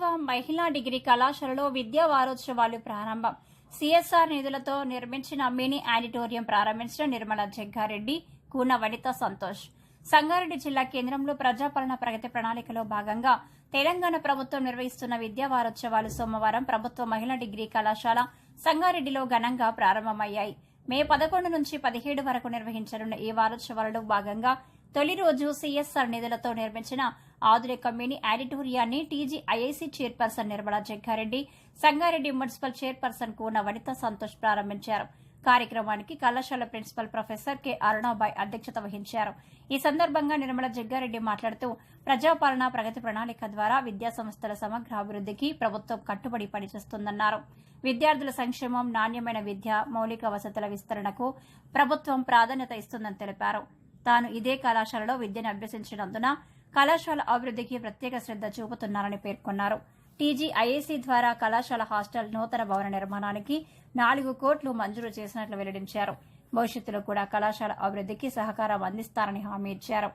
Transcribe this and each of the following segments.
ప్రభుత్వ మహిళా డిగ్రీ కళాశాలలో విద్యా వారోత్సవాలు ప్రారంభం. సిఎస్ఆర్ నిధులతో నిర్మించిన మినీ ఆడిటోరియం ప్రారంభించిన నిర్మల జగ్గారెడ్డి, కూన వనిత సంతోష్. సంగారెడ్డి జిల్లా కేంద్రంలో ప్రజాపాలన ప్రగతి ప్రణాళికలో భాగంగా తెలంగాణ ప్రభుత్వం నిర్వహిస్తున్న విద్యా వారోత్సవాలు సోమవారం ప్రభుత్వ మహిళా డిగ్రీ కళాశాల సంగారెడ్డిలో ఘనంగా ప్రారంభమయ్యాయి. మే 11 నుంచి 17 వరకు నిర్వహించనున్న ఈ వారోత్సవాలలో భాగంగా తొలి రోజు సిఎస్ఆర్ నిధులతో నిర్మించిన ఆధునిక మినీ ఆడిటోరియాన్ని TGIIC chairperson Nirmala Jaggareddy, Sangareddy municipal chairperson Koona Vanitha Santosh ప్రారంభించారు. కార్యక్రమానికి కళాశాల ప్రిన్సిపల్ ప్రొఫెసర్ కె అరుణాబాయ్ అధ్యక్షత వహించారు. ఈ సందర్భంగా నిర్మల జగ్గారెడ్డి మాట్లాడుతూ ప్రజాపాలన ప్రగతి ప్రణాళిక ద్వారా విద్యాసంస్థల సమగ్ర అభివృద్దికి ప్రభుత్వం కట్టుబడి పనిచేస్తుందన్నారు. విద్యార్థుల సంక్షేమం, నాణ్యమైన విద్య, మౌలిక వసతుల విస్తరణకు ప్రభుత్వం ప్రాధాన్యత ఇస్తుందని తెలిపారు. తాను ఇదే కళాశాలలో విద్యను అభ్యసించినందున కళాశాల అభివృద్దికి ప్రత్యేక శ్రద్ద చూపుతున్నారని పేర్కొన్నారు. టీజీఐఏసీ ద్వారా కళాశాల హాస్టల్ నూతన భవన నిర్మాణానికి 4 కోట్లు మంజూరు చేసినట్లు వెల్లడించారు. భవిష్యత్తులో కూడా కళాశాల అభివృద్దికి సహకారం అందిస్తారని హామీ ఇచ్చారు.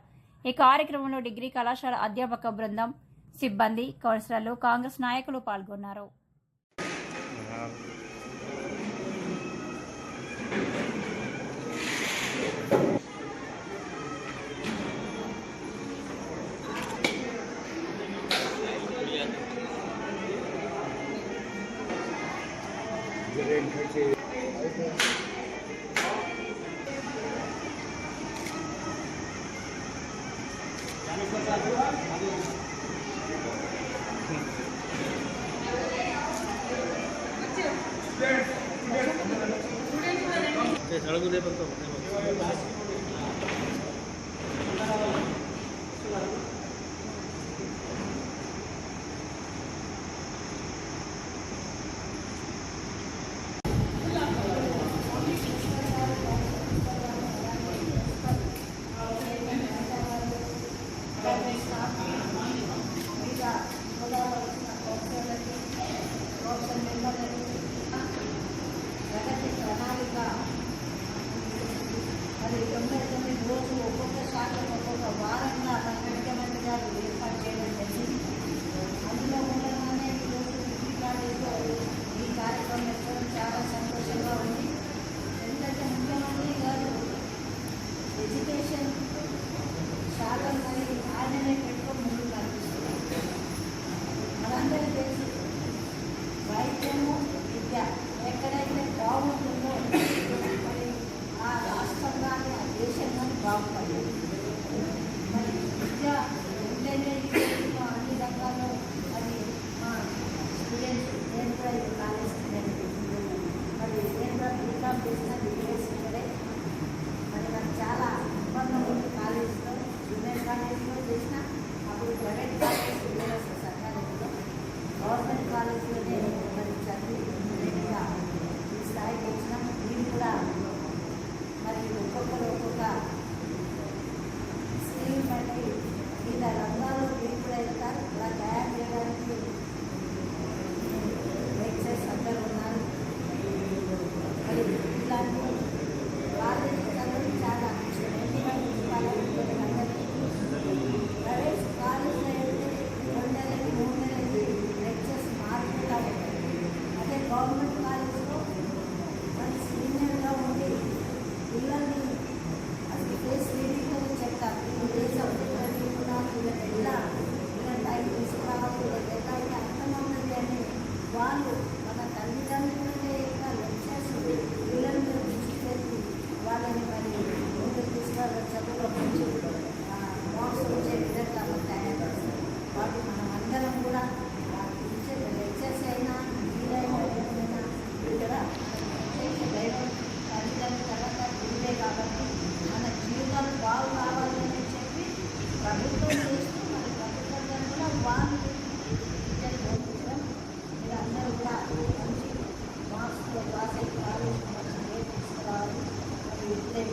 ఈ కార్యక్రమంలో డిగ్రీ కళాశాల అధ్యాపక బృందం, సిబ్బంది, కౌన్సిలర్లు, కాంగ్రెస్ నాయకులు పాల్గొన్నారు. అది 99 రోజులు ఒక్కొక్క శాఖకు ఒక్కొక్క వారంగా మన ముఖ్యమంత్రి గారు ఏర్పాటు చేయడం జరిగింది. అందులో మూలంగానే ఈరోజు డిగ్రీ కాలేజీలో ఈ కార్యక్రమం పెట్టడం చాలా సంతోషంగా ఉంది. ఎందుకంటే ముఖ్యమంత్రి గారు ఎడ్యుకేషన్ శాఖని ఆయననే పెట్టుకొని ముందుకు నడిపిస్తున్నారు. మనందరికీ తెలుసు, వైద్యము, విద్య ఎక్కడైతే బాగుంటుందో మరి ఆ రాష్ట్రం కానీ ఆ దేశం కానీ బాగుపడలేదు. మరి విద్య ఉంటేనే అన్ని రకాలు మరి మా స్టూడెంట్స్, నేను కూడా ఇది కాలేజ్ స్టూడెంట్, మరి నేను కూడా బీకామ్ చేసిన బిఎస్ ఇక్కడే. మరి నాకు చాలా అనుబంధం ఉంది కాలేజీలో, జూనియర్ కాలేజీలో చేసిన, అప్పుడు ప్రైవేట్ కాలేజ్ సంగారెడ్డిలో, గవర్నమెంట్ కాలేజీలోనే మరి చదివి నేనుగా ఈ స్థాయికి వచ్చినాం. నేను కూడా మరి ఒక్కొక్కరు ఒక్కొక్క స్కీమ్ బట్టి వివిధ రంగాల్లో మీరు కూడా వెళ్తారు. అలా తయారు చేయడానికి లెక్చర్స్ అందరూ ఉన్నారు. మరి ఇలాంటి కాలేజీ చదువు చాలా అందరికీ ప్రైవేట్ కాలేజీలో వెళ్తే 2 నెలలకి 3 నెలలకి లెక్చర్స్ మారుతూ ఉంటాయి. అదే గవర్నమెంట్ కాలేజీలో మరి సీనియర్గా ఉండి పిల్లల్ని అసలు ఫేస్ రీడింగ్తో చెప్తారు. ఇప్పుడు ఏ సబ్జెక్ట్ చదువుకున్నాను, వీళ్ళకి ఎలా టైం తీసుకురావాలి, వీళ్ళకి ఎలా అర్థమవుతుంది అని వాళ్ళు మన తల్లిదండ్రులనే యొక్క లెక్చర్స్ పిల్లల్ని దృష్టి పెట్టి వాళ్ళని మరి ముందుకు తీసుకురావాలి, చదువులో మంచి మార్క్స్ వచ్చే విధంగా తయారు చేస్తారు. వాటి మనం అందరం కూడా లెక్చర్స్ అయినా వీలైనా ఏమైనా ఇక్కడ తల్లిదండ్రుల తర్వాత గురువే కాబట్టి మన జీవితాలు బాగు కావాలని చెప్పి ప్రభుత్వం చేస్తూ మన ప్రభుత్వం కూడా వాళ్ళు విద్యను బోధించడం. మీరు అందరూ కూడా మంచి మార్క్స్తో పాస్ అయ్యి కాలేజ్ మంచి పేరు తీసుకురావాలి. మరి ఇప్పుడే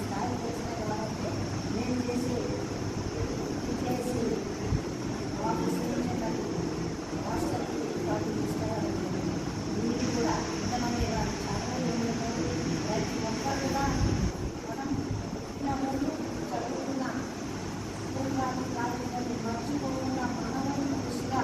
స్థాయికి వచ్చిన కాబట్టి నేను చేసి చేసి ఆఫీస్ నుంచి మరి హాస్టల్కి వాళ్ళు తీసుకురావాలి. మీరు కూడా ఇంతమంది ప్రతి ఒక్కరుగా మనం పుట్టిన ముందు చదువుకున్న స్కూల్ కాలేజీని మర్చిపోకుండా మనము కృషిగా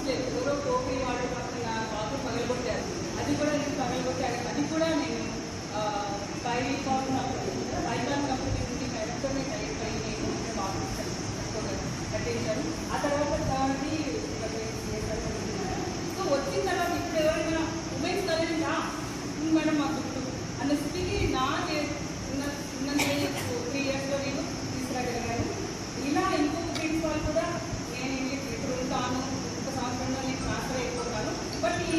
లేదు. ఎవరో టోపీ వాడే పక్కన బాబు పగలగొట్టారు, అది కూడా నేను పగలగొట్టారు. అది కూడా నేను బైకాన్ కంపెనీ నుండి డైరెక్టర్ని డైరెక్ట్ అయ్యి నేను బాబు కట్టించాను. ఆ తర్వాత థర్డ్ది సో వచ్చిన తర్వాత ఇప్పుడు ఎవరైనా ఉమెన్స్ కలెక్టా మేడం మా గుర్తు అన్న స్థితికి నా ఉన్న 3 ఇయర్స్లో నేను తీసుకురాగలిగాను. ఇలా ఇంకొక ప్రిన్సిపాల్ కూడా నేను ఇప్పుడు ఉంటాను, ఒక సంవత్సరంలో నేను ట్రాన్స్ఫర్ అయిపోతాను. బట్ ఈ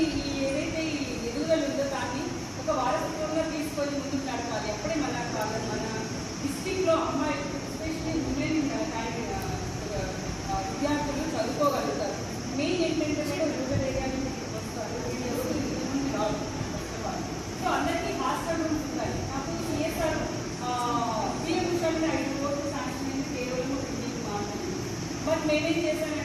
ఏదైతే ఈ ఎదుగుదల ఉందో దాన్ని ఒక వారసత్వంగా తీసుకొని ముందుకు నడపాలి. అప్పుడే మన డిస్ట్రిక్ట్లో అమ్మాయిలు ఎస్పెషల్లీ ఉమెన్ విద్యార్థులు చదువుకోగలుగుతారు. మెయిన్ ఏంటంటే రూరల్ ఏరియా నుంచి వస్తారు, ఎవరు ఇంతమంది రాదు. సో అందరికీ హాస్టల్ రూమ్స్ ఉంటాయి. నాకు సిఎస్ఆర్ పిఎం 5 కోట్లు శాంక్షన్ అయింది కేవలం 15 మాత్రమే. బట్ మేమేం చేశామంటే